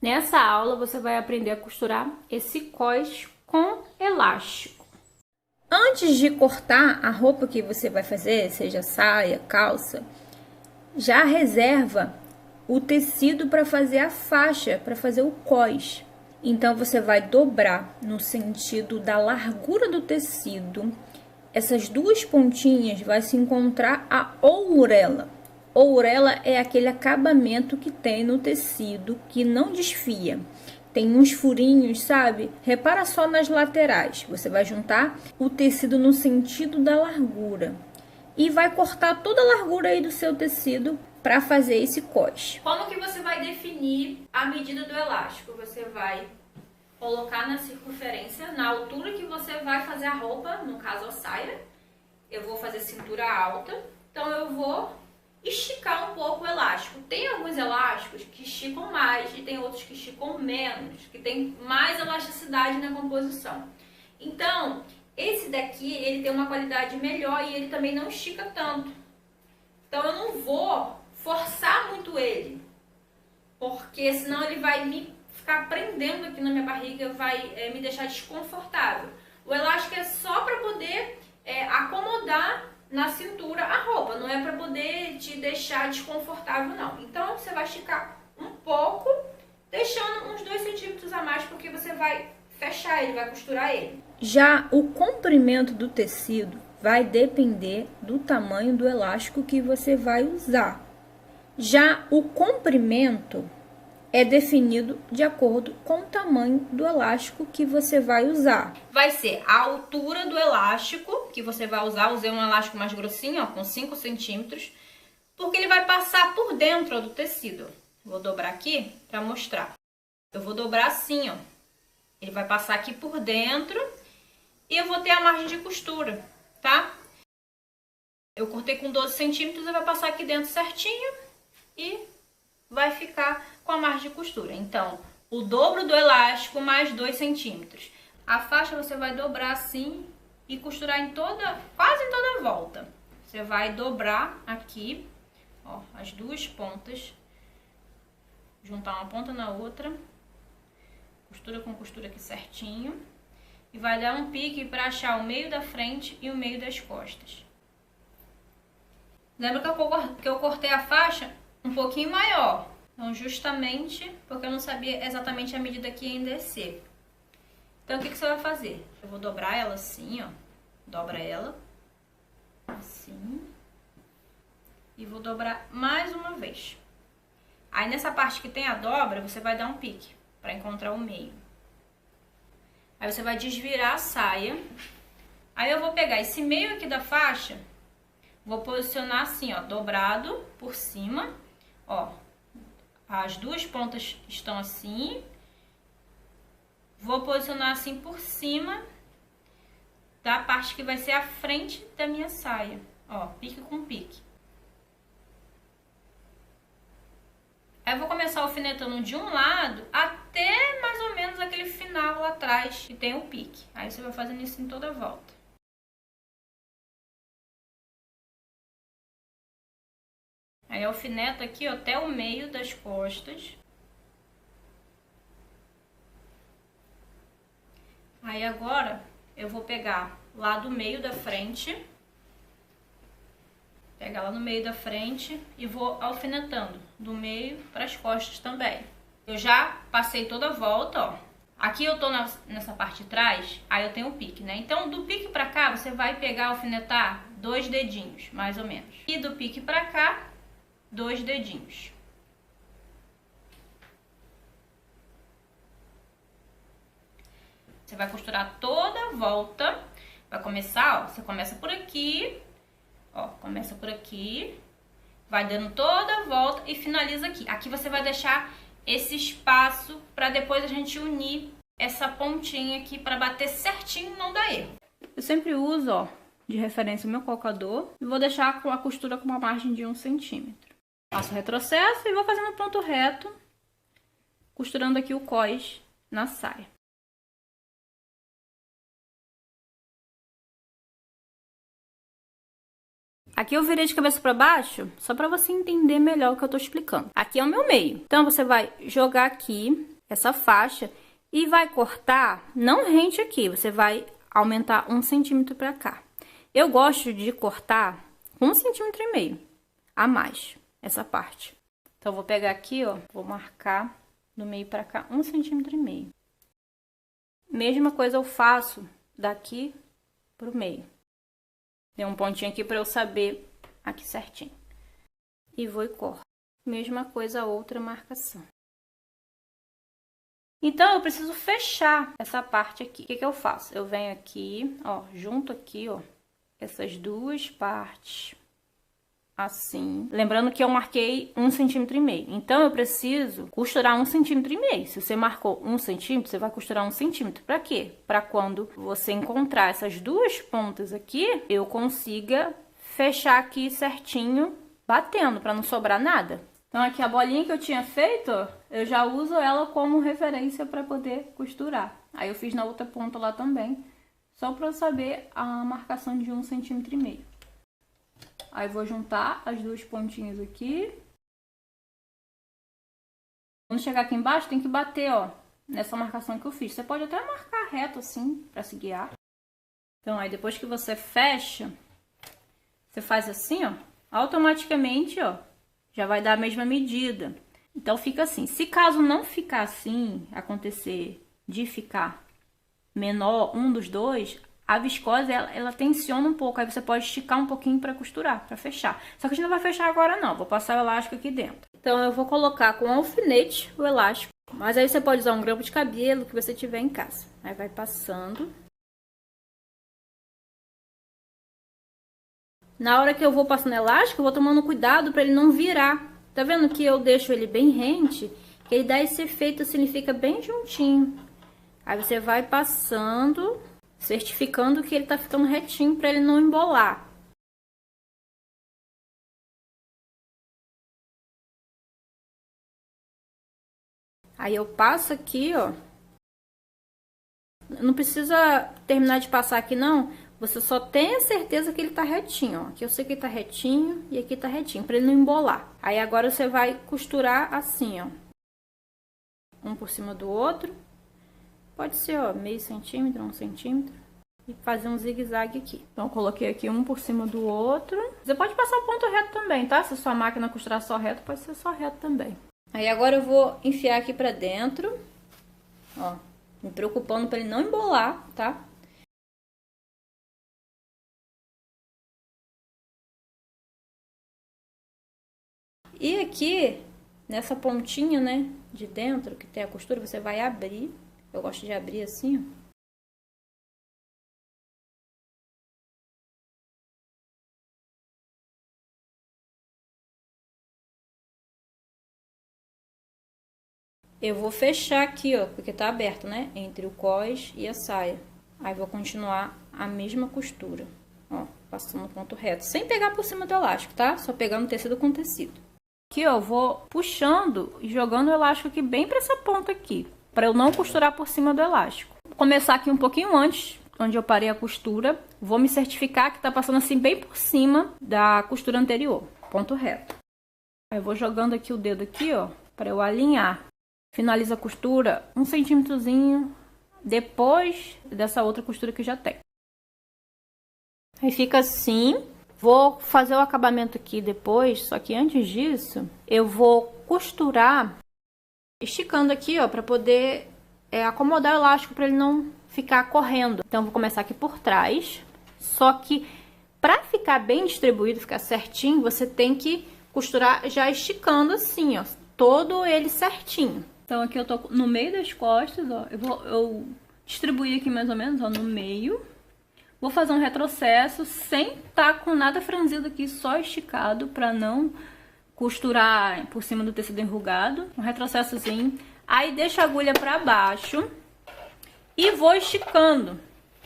Nessa aula você vai aprender a costurar esse cós com elástico. Antes de cortar a roupa que você vai fazer, seja saia, calça, já reserva o tecido para fazer a faixa, para fazer o cós. Então você vai dobrar no sentido da largura do tecido. Essas duas pontinhas vai se encontrar a ourela. Ourela é aquele acabamento que tem no tecido que não desfia. Tem uns furinhos, sabe? Repara só nas laterais. Você vai juntar o tecido no sentido da largura e vai cortar toda a largura aí do seu tecido para fazer esse cós. Como que você vai definir a medida do elástico? Você vai colocar na circunferência, na altura que você vai fazer a roupa, no caso a saia. Eu vou fazer cintura alta, então eu vou esticar um pouco o elástico. Tem alguns elásticos que esticam mais e tem outros que esticam menos, que tem mais elasticidade na composição. Então, esse daqui, ele tem uma qualidade melhor e ele também não estica tanto. Então, eu não vou forçar muito ele, porque senão ele vai me ficar prendendo aqui na minha barriga, vai me deixar desconfortável. O elástico é só para poder acomodar na cintura a roupa, não é para poder te deixar desconfortável, não. Então, você vai esticar um pouco, deixando uns 2 centímetros a mais, porque você vai fechar ele, vai costurar ele. Já o comprimento do tecido vai depender do tamanho do elástico que você vai usar. Já o comprimento é definido de acordo com o tamanho do elástico que você vai usar. Vai ser a altura do elástico que você vai usar. Usei um elástico mais grossinho, ó, com 5 centímetros, porque ele vai passar por dentro, ó, do tecido. Vou dobrar aqui para mostrar. Eu vou dobrar assim, ó. Ele vai passar aqui por dentro e eu vou ter a margem de costura, tá? Eu cortei com 12 centímetros, ele vai passar aqui dentro certinho e vai ficar com a margem de costura. Então, o dobro do elástico mais 2 centímetros. A faixa você vai dobrar assim e costurar em quase em toda a volta. Você vai dobrar aqui, ó, as duas pontas, juntar uma ponta na outra, costura com costura aqui certinho, e vai dar um pique para achar o meio da frente e o meio das costas. Lembra que eu cortei a faixa um pouquinho maior? Então, justamente porque eu não sabia exatamente a medida que ia descer. Então, o que você vai fazer? Eu vou dobrar ela assim, ó. Dobra ela. Assim. E vou dobrar mais uma vez. Aí, nessa parte que tem a dobra, você vai dar um pique para encontrar o meio. Aí, você vai desvirar a saia. Aí, eu vou pegar esse meio aqui da faixa, vou posicionar assim, ó, dobrado por cima, ó. As duas pontas estão assim. Vou posicionar assim por cima da parte que vai ser a frente da minha saia. Ó, pique com pique. Aí eu vou começar alfinetando de um lado até mais ou menos aquele final lá atrás que tem o pique. Aí você vai fazendo isso em toda a volta. Aí eu alfineto aqui, ó, até o meio das costas. Aí agora eu vou pegar lá do meio da frente. Pegar lá no meio da frente e vou alfinetando do meio para as costas também. Eu já passei toda a volta, ó. Aqui eu tô nessa parte de trás, aí eu tenho o pique, né? Então, do pique pra cá, você vai pegar, alfinetar 2 dedinhos, mais ou menos. E do pique pra cá, 2 dedinhos. Você vai costurar toda a volta. Vai começar, ó, você começa por aqui, ó, começa por aqui, vai dando toda a volta e finaliza aqui. Aqui você vai deixar esse espaço para depois a gente unir essa pontinha aqui para bater certinho e não dar erro. Eu sempre uso, ó, de referência o meu colocador e vou deixar com a costura com uma margem de 1 centímetro. Faço o retrocesso e vou fazendo ponto reto, costurando aqui o cós na saia. Aqui eu virei de cabeça para baixo, só para você entender melhor o que eu tô explicando. Aqui é o meu meio. Então, você vai jogar aqui essa faixa e vai cortar, não rente aqui, você vai aumentar 1 centímetro pra cá. Eu gosto de cortar 1,5 centímetro a mais, essa parte. Então, vou pegar aqui, ó, vou marcar do meio pra cá 1,5 centímetro. Mesma coisa eu faço daqui pro meio. Tem um pontinho aqui pra eu saber aqui certinho. E vou e corto. Mesma coisa a outra marcação. Então, eu preciso fechar essa parte aqui. O que que eu faço? Eu venho aqui, ó, junto aqui, ó, essas duas partes, assim. Lembrando que eu marquei 1,5 centímetro. Então, eu preciso costurar 1,5 centímetro. Se você marcou 1 centímetro, você vai costurar 1 centímetro. Pra quê? Pra quando você encontrar essas duas pontas aqui, eu consiga fechar aqui certinho, batendo, pra não sobrar nada. Então, aqui a bolinha que eu tinha feito, ó, eu já uso ela como referência para poder costurar. Aí eu fiz na outra ponta lá também, só para eu saber a marcação de 1,5 centímetro. Aí vou juntar as duas pontinhas aqui. Quando chegar aqui embaixo, tem que bater, ó, nessa marcação que eu fiz. Você pode até marcar reto assim, para se guiar. Então, aí depois que você fecha, você faz assim, ó, automaticamente, ó, já vai dar a mesma medida. Então, fica assim. Se caso não ficar assim, acontecer de ficar menor um dos dois, a viscose, ela tensiona um pouco. Aí você pode esticar um pouquinho para costurar, para fechar. Só que a gente não vai fechar agora, não. Vou passar o elástico aqui dentro. Então, eu vou colocar com alfinete o elástico. Mas aí você pode usar um grampo de cabelo que você tiver em casa. Aí vai passando. Na hora que eu vou passando elástico, eu vou tomando cuidado para ele não virar. Tá vendo que eu deixo ele bem rente? Que ele dá esse efeito assim, ele fica bem juntinho. Aí você vai passando, certificando que ele tá ficando retinho para ele não embolar. Aí eu passo aqui, ó. Não precisa terminar de passar aqui, não. Você só tem a certeza que ele tá retinho, ó. Aqui eu sei que ele tá retinho e aqui tá retinho, pra ele não embolar. Aí agora você vai costurar assim, ó. Um por cima do outro. Pode ser, ó, meio centímetro, 1 centímetro. E fazer um zigue-zague aqui. Então, eu coloquei aqui um por cima do outro. Você pode passar o ponto reto também, tá? Se a sua máquina costurar só reto, pode ser só reto também. Aí agora eu vou enfiar aqui pra dentro, ó. Me preocupando pra ele não embolar, tá? E aqui, nessa pontinha, né, de dentro, que tem a costura, você vai abrir. Eu gosto de abrir assim, ó. Eu vou fechar aqui, ó, porque tá aberto, né, entre o cós e a saia. Aí vou continuar a mesma costura, ó, passando ponto reto, sem pegar por cima do elástico, tá? Só pegando tecido com tecido. Aqui, ó, eu vou puxando e jogando o elástico aqui bem pra essa ponta aqui, pra eu não costurar por cima do elástico. Vou começar aqui um pouquinho antes, onde eu parei a costura. Vou me certificar que tá passando assim bem por cima da costura anterior, ponto reto. Aí eu vou jogando aqui o dedo aqui, ó, pra eu alinhar. Finaliza a costura 1 centímetrozinho depois dessa outra costura que já tem. Aí fica assim. Vou fazer o acabamento aqui depois, só que antes disso, eu vou costurar esticando aqui, ó, pra poder acomodar o elástico pra ele não ficar correndo. Então, vou começar aqui por trás, só que pra ficar bem distribuído, ficar certinho, você tem que costurar já esticando assim, ó, todo ele certinho. Então, aqui eu tô no meio das costas, ó, eu distribuí aqui mais ou menos, ó, no meio. Vou fazer um retrocesso sem tá com nada franzido aqui, só esticado, pra não costurar por cima do tecido enrugado. Um retrocessozinho. Aí deixo a agulha pra baixo e vou esticando,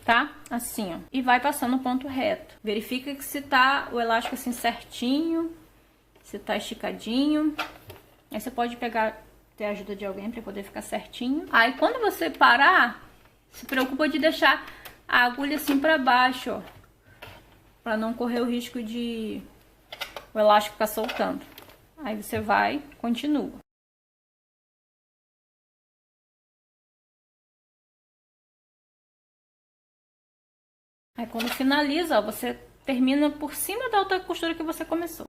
tá? Assim, ó. E vai passando o ponto reto. Verifica que se tá o elástico assim certinho, se tá esticadinho. Aí você pode pegar, ter a ajuda de alguém pra poder ficar certinho. Aí quando você parar, se preocupa de deixar a agulha assim pra baixo, ó, pra não correr o risco de o elástico ficar soltando. Aí você vai, continua. Aí quando finaliza, ó, você termina por cima da outra costura que você começou.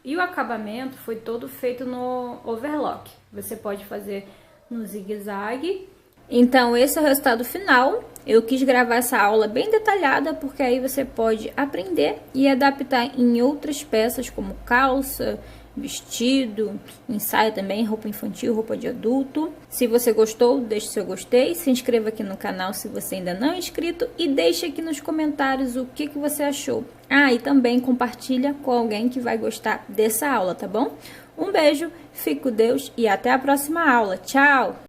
E o acabamento foi todo feito no overlock. Você pode fazer no zigue-zague. Então, esse é o resultado final. Eu quis gravar essa aula bem detalhada, porque aí você pode aprender e adaptar em outras peças, como calça, vestido, ensaio também, roupa infantil, roupa de adulto. Se você gostou, deixe seu gostei, se inscreva aqui no canal se você ainda não é inscrito e deixe aqui nos comentários o que você achou. Ah, e também compartilha com alguém que vai gostar dessa aula, tá bom? Um beijo, fique com Deus e até a próxima aula. Tchau!